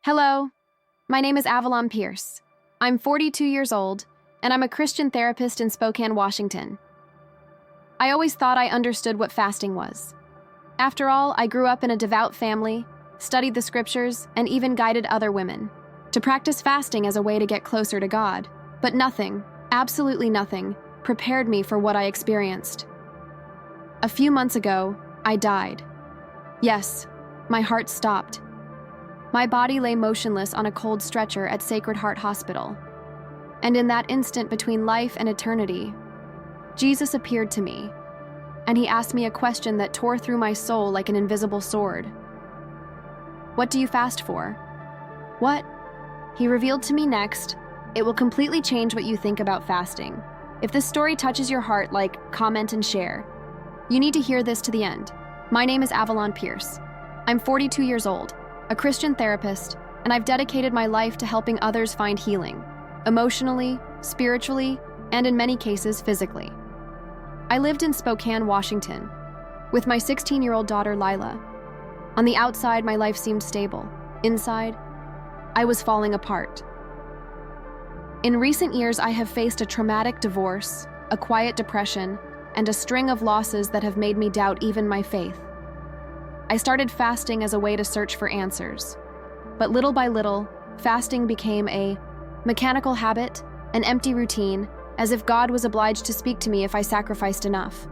Hello, my name is Avalon Pierce. I'm 42 years old, and I'm a Christian therapist in Spokane, Washington. I always thought I understood what fasting was. After all, I grew up in a devout family, studied the scriptures, and even guided other women to practice fasting as a way to get closer to God. But nothing, absolutely nothing, prepared me for what I experienced. A few months ago, I died. Yes, my heart stopped. My body lay motionless on a cold stretcher at Sacred Heart Hospital. And in that instant between life and eternity, Jesus appeared to me, and he asked me a question that tore through my soul like an invisible sword. What do you fast for? What? He revealed to me next, it will completely change what you think about fasting. If this story touches your heart, comment, and share. You need to hear this to the end. My name is Avalon Pierce. I'm 42 years old, a Christian therapist, and I've dedicated my life to helping others find healing, emotionally, spiritually, and in many cases, physically. I lived in Spokane, Washington, with my 16-year-old daughter, Lila. On the outside, my life seemed stable. Inside, I was falling apart. In recent years, I have faced a traumatic divorce, a quiet depression, and a string of losses that have made me doubt even my faith. I started fasting as a way to search for answers. But little by little, fasting became a mechanical habit, an empty routine, as if God was obliged to speak to me if I sacrificed enough.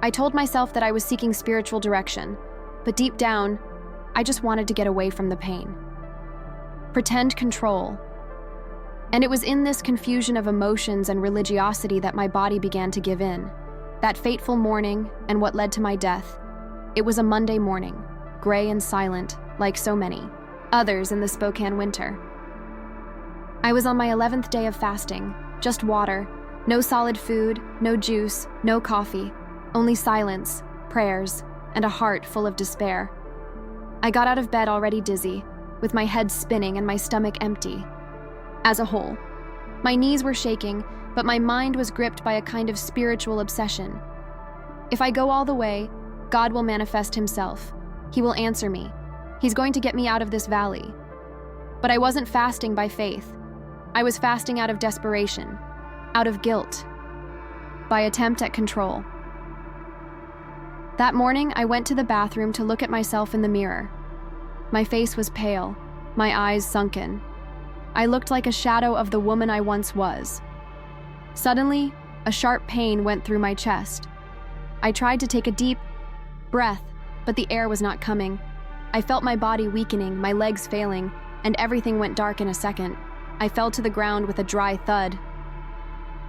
I told myself that I was seeking spiritual direction, but deep down, I just wanted to get away from the pain. Pretend control. And it was in this confusion of emotions and religiosity that my body began to give in. That fateful morning, and what led to my death, it was a Monday morning, gray and silent, like so many others in the Spokane winter. I was on my 11th day of fasting, just water, no solid food, no juice, no coffee, only silence, prayers, and a heart full of despair. I got out of bed already dizzy, with my head spinning and my stomach empty. As a whole, my knees were shaking, but my mind was gripped by a kind of spiritual obsession. If I go all the way, God will manifest himself. He will answer me. He's going to get me out of this valley. But I wasn't fasting by faith. I was fasting out of desperation, out of guilt, by attempt at control. That morning, I went to the bathroom to look at myself in the mirror. My face was pale, my eyes sunken. I looked like a shadow of the woman I once was. Suddenly, a sharp pain went through my chest. I tried to take a deep breath, but the air was not coming. I felt my body weakening, my legs failing, and everything went dark in a second. I fell to the ground with a dry thud.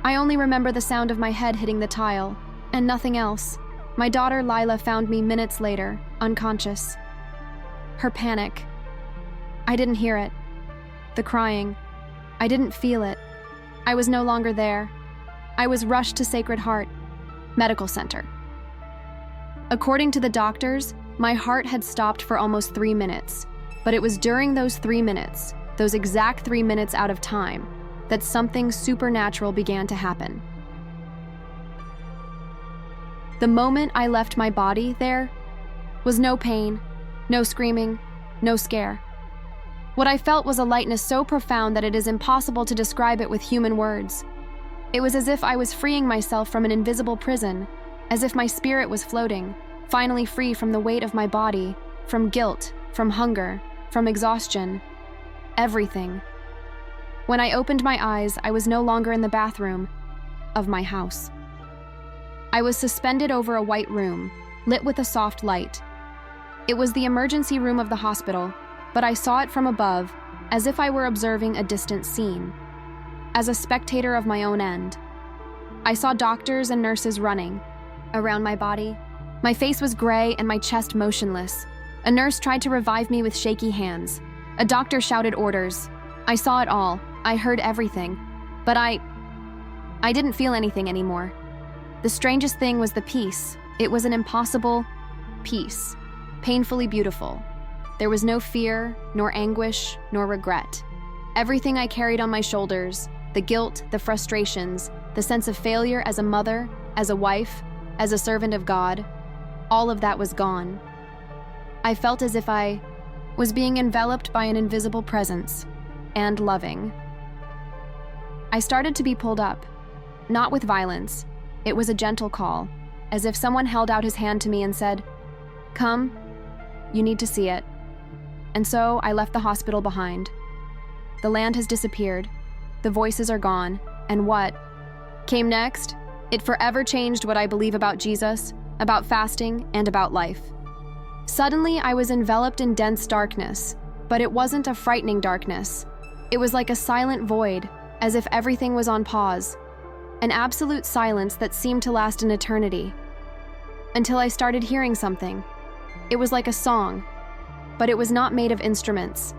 I only remember the sound of my head hitting the tile, and nothing else. My daughter Lila found me minutes later, unconscious. Her panic. I didn't hear it. The crying. I didn't feel it. I was no longer there. I was rushed to Sacred Heart Medical Center. According to the doctors, my heart had stopped for almost 3 minutes, but it was during those 3 minutes, those exact 3 minutes out of time, that something supernatural began to happen. The moment I left my body there was no pain, no screaming, no scare. What I felt was a lightness so profound that it is impossible to describe it with human words. It was as if I was freeing myself from an invisible prison, as if my spirit was floating, finally free from the weight of my body, from guilt, from hunger, from exhaustion, everything. When I opened my eyes, I was no longer in the bathroom of my house. I was suspended over a white room, lit with a soft light. It was the emergency room of the hospital, but I saw it from above, as if I were observing a distant scene. As a spectator of my own end, I saw doctors and nurses running around my body. My face was gray and my chest motionless. A nurse tried to revive me with shaky hands. A doctor shouted orders. I saw it all. I heard everything. But I didn't feel anything anymore. The strangest thing was the peace. It was an impossible peace, painfully beautiful. There was no fear, nor anguish, nor regret. Everything I carried on my shoulders, the guilt, the frustrations, the sense of failure as a mother, as a wife, as a servant of God, all of that was gone. I felt as if I was being enveloped by an invisible presence, and loving. I started to be pulled up, not with violence. It was a gentle call, as if someone held out his hand to me and said, "Come, you need to see it." And so I left the hospital behind. The land has disappeared, the voices are gone, and what came next? It forever changed what I believe about Jesus, about fasting, and about life. Suddenly, I was enveloped in dense darkness, but it wasn't a frightening darkness. It was like a silent void, as if everything was on pause, an absolute silence that seemed to last an eternity. Until I started hearing something. It was like a song, but it was not made of instruments.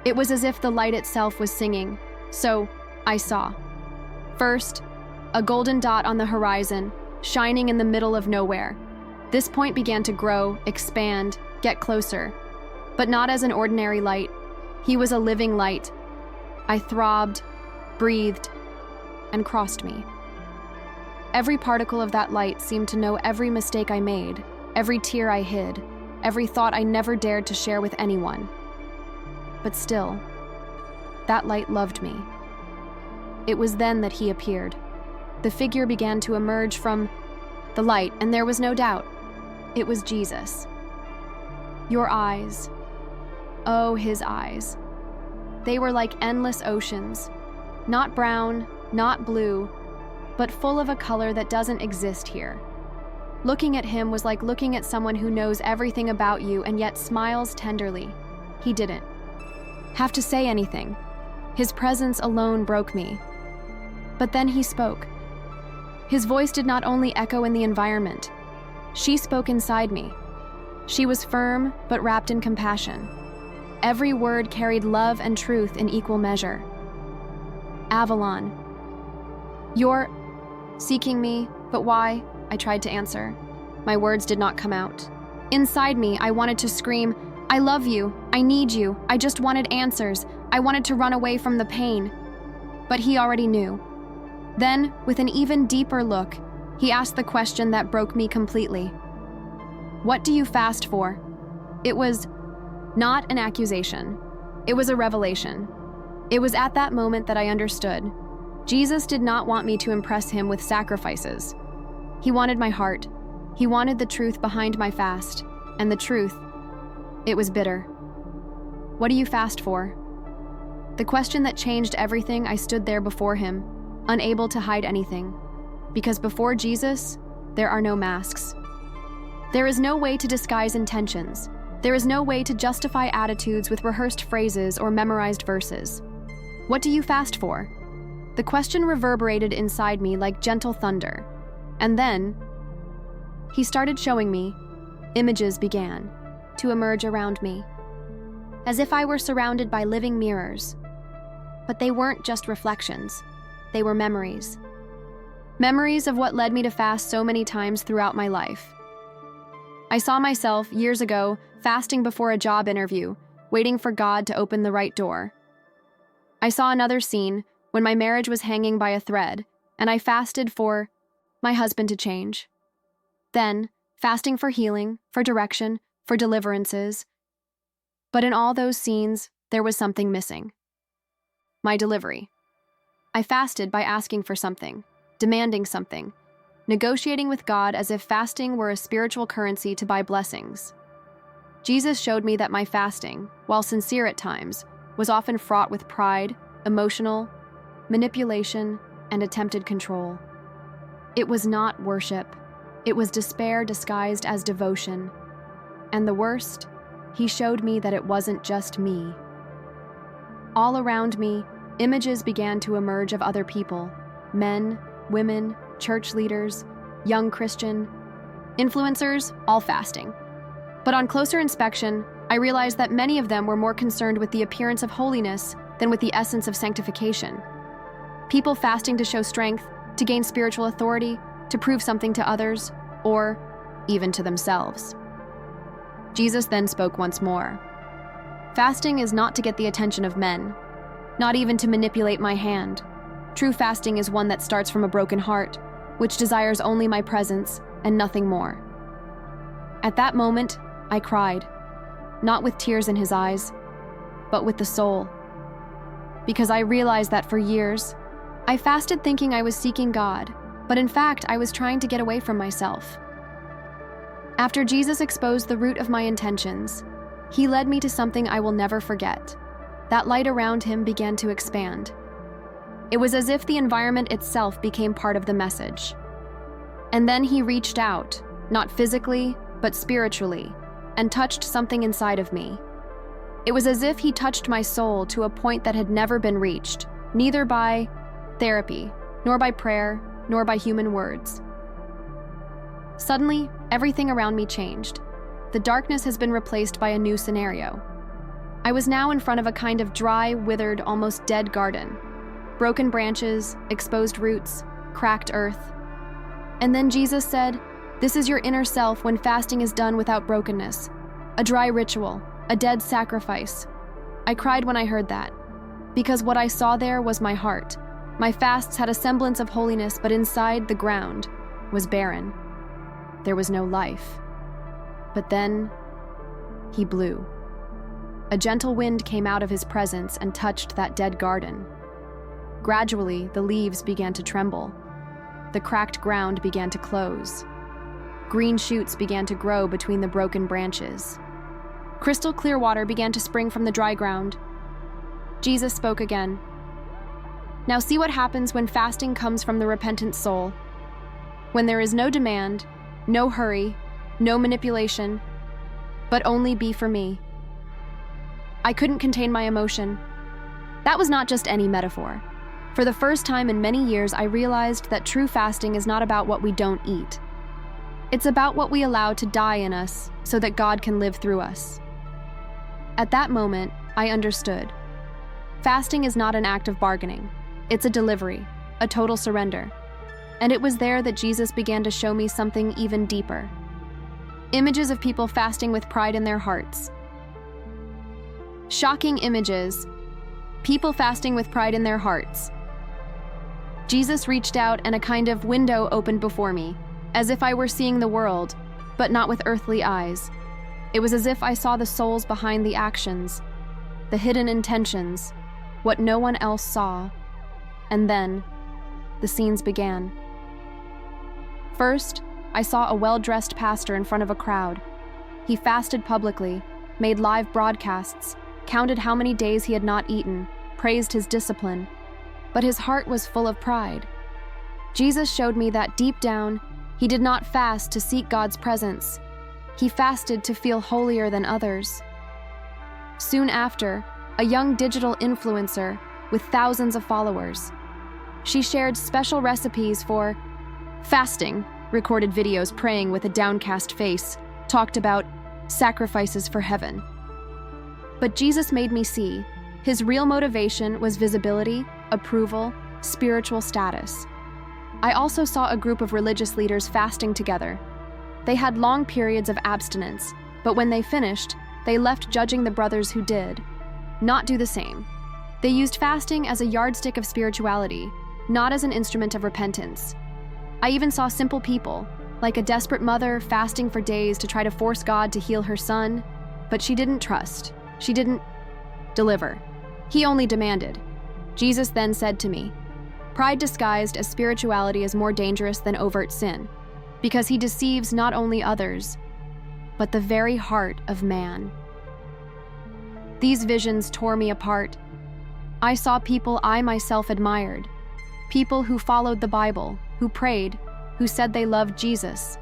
It was as if the light itself was singing, so I saw. First, a golden dot on the horizon, shining in the middle of nowhere. This point began to grow, expand, get closer, but not as an ordinary light. He was a living light. I throbbed, breathed, and crossed me. Every particle of that light seemed to know every mistake I made, every tear I hid, every thought I never dared to share with anyone. But still, that light loved me. It was then that he appeared. The figure began to emerge from the light, and there was no doubt. It was Jesus. Your eyes. Oh, his eyes. They were like endless oceans, not brown, not blue, but full of a color that doesn't exist here. Looking at him was like looking at someone who knows everything about you and yet smiles tenderly. He didn't have to say anything. His presence alone broke me. But then he spoke. His voice did not only echo in the environment. She spoke inside me. She was firm, but wrapped in compassion. Every word carried love and truth in equal measure. Avalon. You're seeking me, but why? I tried to answer. My words did not come out. Inside me, I wanted to scream, I love you, I need you, I just wanted answers, I wanted to run away from the pain. But he already knew. Then, with an even deeper look, he asked the question that broke me completely. What do you fast for? It was not an accusation. It was a revelation. It was at that moment that I understood. Jesus did not want me to impress him with sacrifices. He wanted my heart. He wanted the truth behind my fast. And the truth, it was bitter. What do you fast for? The question that changed everything. I stood there before him, unable to hide anything. Because before Jesus, there are no masks. There is no way to disguise intentions. There is no way to justify attitudes with rehearsed phrases or memorized verses. What do you fast for? The question reverberated inside me like gentle thunder. And then, he started showing me. Images began to emerge around me, as if I were surrounded by living mirrors. But they weren't just reflections. They were memories. Memories of what led me to fast so many times throughout my life. I saw myself, years ago, fasting before a job interview, waiting for God to open the right door. I saw another scene when my marriage was hanging by a thread, and I fasted for my husband to change. Then, fasting for healing, for direction, for deliverances. But in all those scenes, there was something missing. My delivery. I fasted by asking for something, demanding something, negotiating with God as if fasting were a spiritual currency to buy blessings. Jesus showed me that my fasting, while sincere at times, was often fraught with pride, emotional, manipulation, and attempted control. It was not worship. It was despair disguised as devotion. And the worst, he showed me that it wasn't just me. All around me, images began to emerge of other people, men, women, church leaders, young Christian, influencers, all fasting. But on closer inspection, I realized that many of them were more concerned with the appearance of holiness than with the essence of sanctification. People fasting to show strength, to gain spiritual authority, to prove something to others, or even to themselves. Jesus then spoke once more. Fasting is not to get the attention of men, not even to manipulate my hand. True fasting is one that starts from a broken heart, which desires only my presence and nothing more. At that moment, I cried. not with tears in his eyes, but with the soul. Because I realized that for years, I fasted thinking I was seeking God, but in fact, I was trying to get away from myself. After Jesus exposed the root of my intentions, he led me to something I will never forget. That light around him began to expand. It was as if the environment itself became part of the message. And then he reached out, not physically, but spiritually, and touched something inside of me. It was as if he touched my soul to a point that had never been reached, neither by therapy, nor by prayer, nor by human words. Suddenly, everything around me changed. The darkness has been replaced by a new scenario. I was now in front of a kind of dry, withered, almost dead garden. Broken branches, exposed roots, cracked earth. And then Jesus said, "This is your inner self when fasting is done without brokenness. A dry ritual, a dead sacrifice." I cried when I heard that, because what I saw there was my heart. My fasts had a semblance of holiness, but inside the ground was barren. There was no life. But then, he blew. A gentle wind came out of his presence and touched that dead garden. Gradually, the leaves began to tremble. The cracked ground began to close. Green shoots began to grow between the broken branches. Crystal clear water began to spring from the dry ground. Jesus spoke again. "Now see what happens when fasting comes from the repentant soul. When there is no demand, no hurry, no manipulation, but only be for me." I couldn't contain my emotion. That was not just any metaphor. For the first time in many years, I realized that true fasting is not about what we don't eat. It's about what we allow to die in us so that God can live through us. At that moment, I understood. Fasting is not an act of bargaining. It's a delivery, a total surrender. And it was there that Jesus began to show me something even deeper. Images of people fasting with pride in their hearts. Shocking images. People fasting with pride in their hearts. Jesus reached out and a kind of window opened before me, as if I were seeing the world, but not with earthly eyes. It was as if I saw the souls behind the actions, the hidden intentions, what no one else saw. And then, the scenes began. First, I saw a well-dressed pastor in front of a crowd. He fasted publicly, made live broadcasts, counted how many days he had not eaten, praised his discipline. But his heart was full of pride. Jesus showed me that deep down, he did not fast to seek God's presence. He fasted to feel holier than others. Soon after, a young digital influencer with thousands of followers. She shared special recipes for fasting, recorded videos praying with a downcast face, talked about sacrifices for heaven. But Jesus made me see his real motivation was visibility, approval, spiritual status. I also saw a group of religious leaders fasting together. They had long periods of abstinence, but when they finished, they left judging the brothers who did not do the same. They used fasting as a yardstick of spirituality, not as an instrument of repentance. I even saw simple people, like a desperate mother fasting for days to try to force God to heal her son, but she didn't trust. She didn't deliver. He only demanded. Jesus then said to me, "Pride disguised as spirituality is more dangerous than overt sin, because he deceives not only others, but the very heart of man." These visions tore me apart. I saw people I myself admired, people who followed the Bible, who prayed, who said they loved Jesus,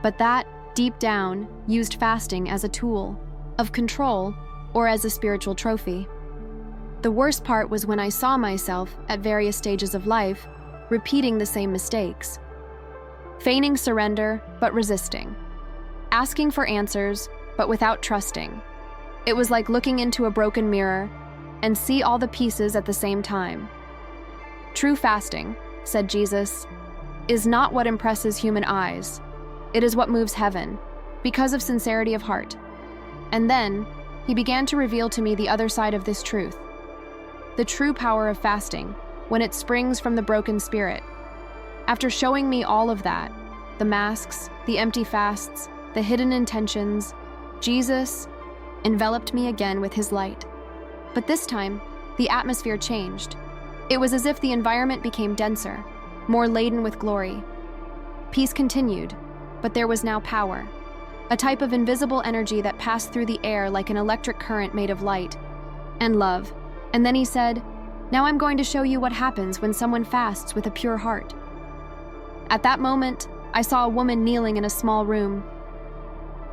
but that, deep down, used fasting as a tool of control or as a spiritual trophy. The worst part was when I saw myself, at various stages of life, repeating the same mistakes. Feigning surrender, but resisting. Asking for answers, but without trusting. It was like looking into a broken mirror and see all the pieces at the same time. True fasting, said Jesus, is not what impresses human eyes. It is what moves heaven, because of sincerity of heart. And then, he began to reveal to me the other side of this truth. The true power of fasting, when it springs from the broken spirit. After showing me all of that, the masks, the empty fasts, the hidden intentions, Jesus enveloped me again with his light. But this time, the atmosphere changed. It was as if the environment became denser, more laden with glory. Peace continued, but there was now power, a type of invisible energy that passed through the air like an electric current made of light and love. And then he said, "Now I'm going to show you what happens when someone fasts with a pure heart." At that moment, I saw a woman kneeling in a small room.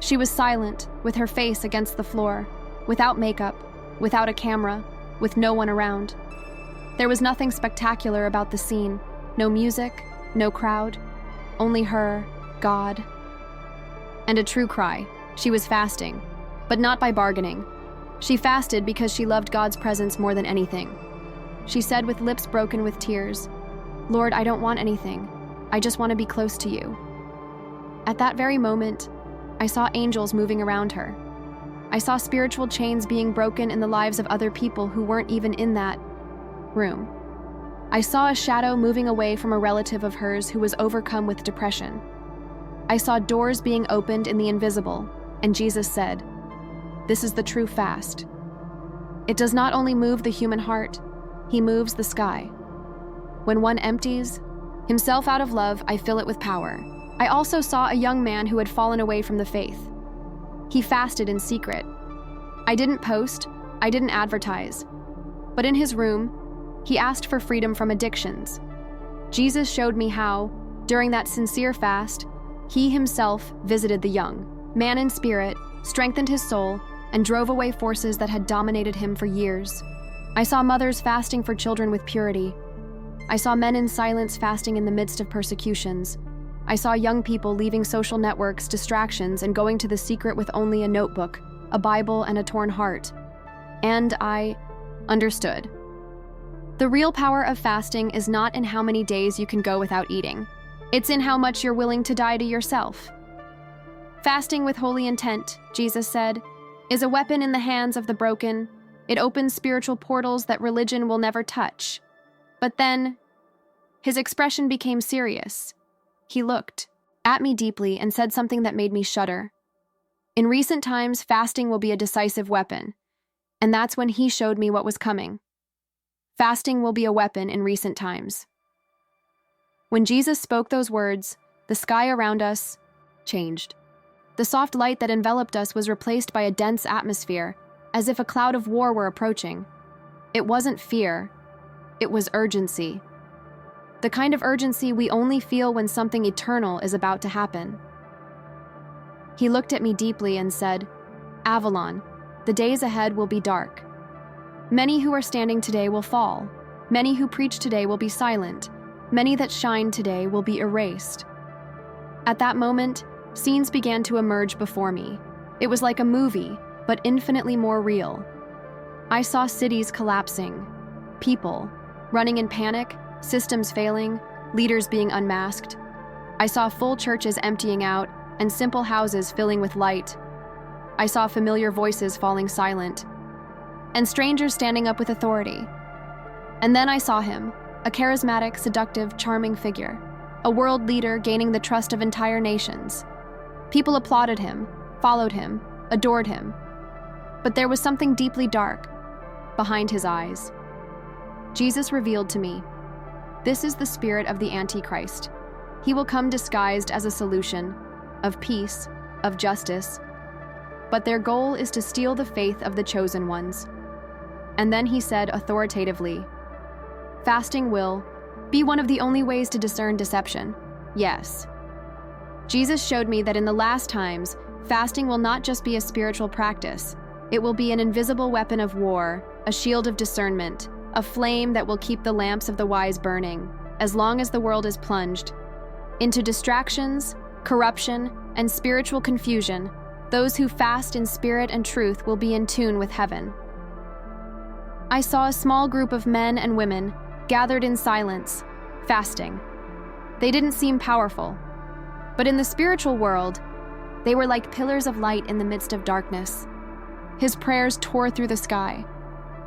She was silent, with her face against the floor, without makeup, without a camera, with no one around. There was nothing spectacular about the scene, no music, no crowd, only her, God, and a true cry. She was fasting, but not by bargaining. She fasted because she loved God's presence more than anything. She said with lips broken with tears, "Lord, I don't want anything. I just want to be close to you." At that very moment, I saw angels moving around her. I saw spiritual chains being broken in the lives of other people who weren't even in that room. I saw a shadow moving away from a relative of hers who was overcome with depression. I saw doors being opened in the invisible, and Jesus said, "This is the true fast." It does not only move the human heart, he moves the sky. When one empties himself out of love, I fill it with power. I also saw a young man who had fallen away from the faith. He fasted in secret. I didn't post, I didn't advertise. But in his room, he asked for freedom from addictions. Jesus showed me how, during that sincere fast, he himself visited the young man in spirit, strengthened his soul, and drove away forces that had dominated him for years. I saw mothers fasting for children with purity. I saw men in silence fasting in the midst of persecutions. I saw young people leaving social networks, distractions, and going to the secret with only a notebook, a Bible, and a torn heart. And I understood. The real power of fasting is not in how many days you can go without eating. It's in how much you're willing to die to yourself. Fasting with holy intent, Jesus said, is a weapon in the hands of the broken. It opens spiritual portals that religion will never touch. But then, his expression became serious. He looked at me deeply and said something that made me shudder. In recent times, fasting will be a decisive weapon, and that's when he showed me what was coming. Fasting will be a weapon in recent times. When Jesus spoke those words, the sky around us changed. The soft light that enveloped us was replaced by a dense atmosphere, as if a cloud of war were approaching. It wasn't fear, it was urgency. The kind of urgency we only feel when something eternal is about to happen. He looked at me deeply and said, "Avalon, the days ahead will be dark. Many who are standing today will fall. Many who preach today will be silent. Many that shine today will be erased." At that moment, scenes began to emerge before me. It was like a movie, but infinitely more real. I saw cities collapsing, people running in panic, systems failing, leaders being unmasked. I saw full churches emptying out and simple houses filling with light. I saw familiar voices falling silent and strangers standing up with authority. And then I saw him, a charismatic, seductive, charming figure, a world leader gaining the trust of entire nations. People applauded him, followed him, adored him. But there was something deeply dark behind his eyes. Jesus revealed to me, this is the spirit of the Antichrist. He will come disguised as a solution of peace, of justice, but their goal is to steal the faith of the chosen ones. And then he said authoritatively, fasting will be one of the only ways to discern deception. Yes. Jesus showed me that in the last times, fasting will not just be a spiritual practice. It will be an invisible weapon of war, a shield of discernment, a flame that will keep the lamps of the wise burning, as long as the world is plunged into distractions, corruption, and spiritual confusion. Those who fast in spirit and truth will be in tune with heaven. I saw a small group of men and women gathered in silence, fasting. They didn't seem powerful, but in the spiritual world, they were like pillars of light in the midst of darkness. His prayers tore through the sky.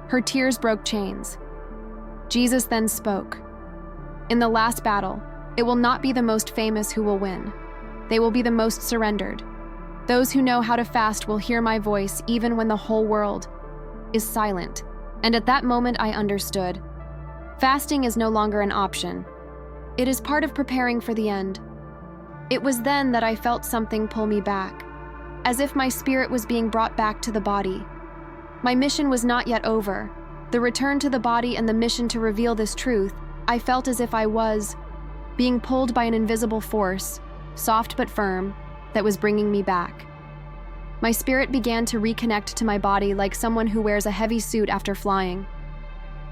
Her tears broke chains. Jesus then spoke. In the last battle, it will not be the most famous who will win. They will be the most surrendered. Those who know how to fast will hear my voice even when the whole world is silent. And at that moment, I understood. Fasting is no longer an option. It is part of preparing for the end. It was then that I felt something pull me back, as if my spirit was being brought back to the body. My mission was not yet over. The return to the body and the mission to reveal this truth, I felt as if I was being pulled by an invisible force, soft but firm, that was bringing me back. My spirit began to reconnect to my body like someone who wears a heavy suit after flying.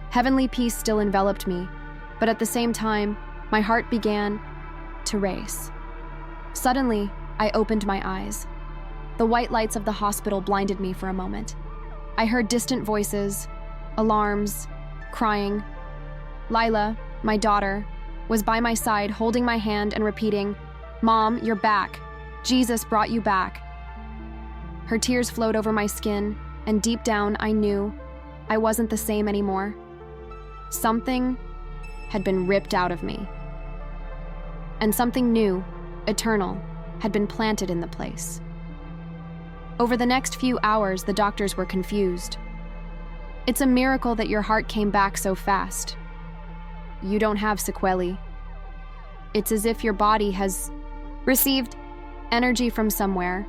Heavenly peace still enveloped me, but at the same time, my heart began to race. Suddenly, I opened my eyes. The white lights of the hospital blinded me for a moment. I heard distant voices, alarms, crying. Lila, my daughter, was by my side holding my hand and repeating, "Mom, you're back. Jesus brought you back." Her tears flowed over my skin, and deep down I knew I wasn't the same anymore. Something had been ripped out of me, and something new, eternal, had been planted in the place. Over the next few hours, the doctors were confused. "It's a miracle that your heart came back so fast. You don't have sequelae. It's as if your body has received energy from somewhere."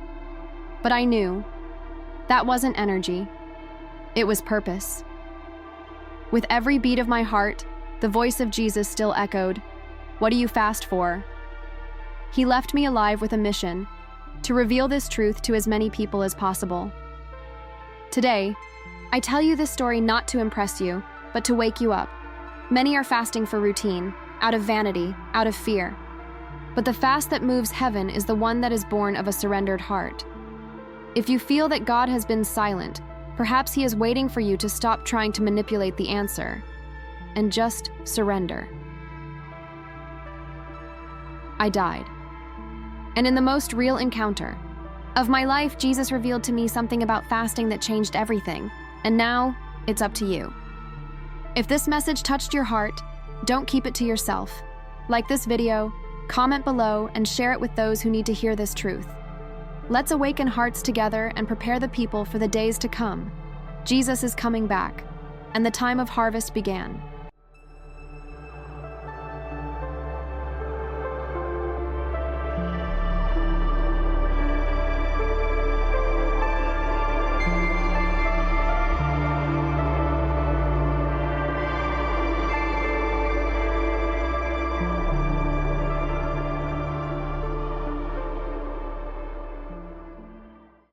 But I knew that wasn't energy. It was purpose. With every beat of my heart, the voice of Jesus still echoed, "What do you fast for?" He left me alive with a mission to reveal this truth to as many people as possible. Today, I tell you this story not to impress you, but to wake you up. Many are fasting for routine, out of vanity, out of fear. But the fast that moves heaven is the one that is born of a surrendered heart. If you feel that God has been silent, perhaps He is waiting for you to stop trying to manipulate the answer and just surrender. I died. And in the most real encounter of my life, Jesus revealed to me something about fasting that changed everything. And now, it's up to you. If this message touched your heart, don't keep it to yourself. Like this video, comment below, and share it with those who need to hear this truth. Let's awaken hearts together and prepare the people for the days to come. Jesus is coming back, and the time of harvest began.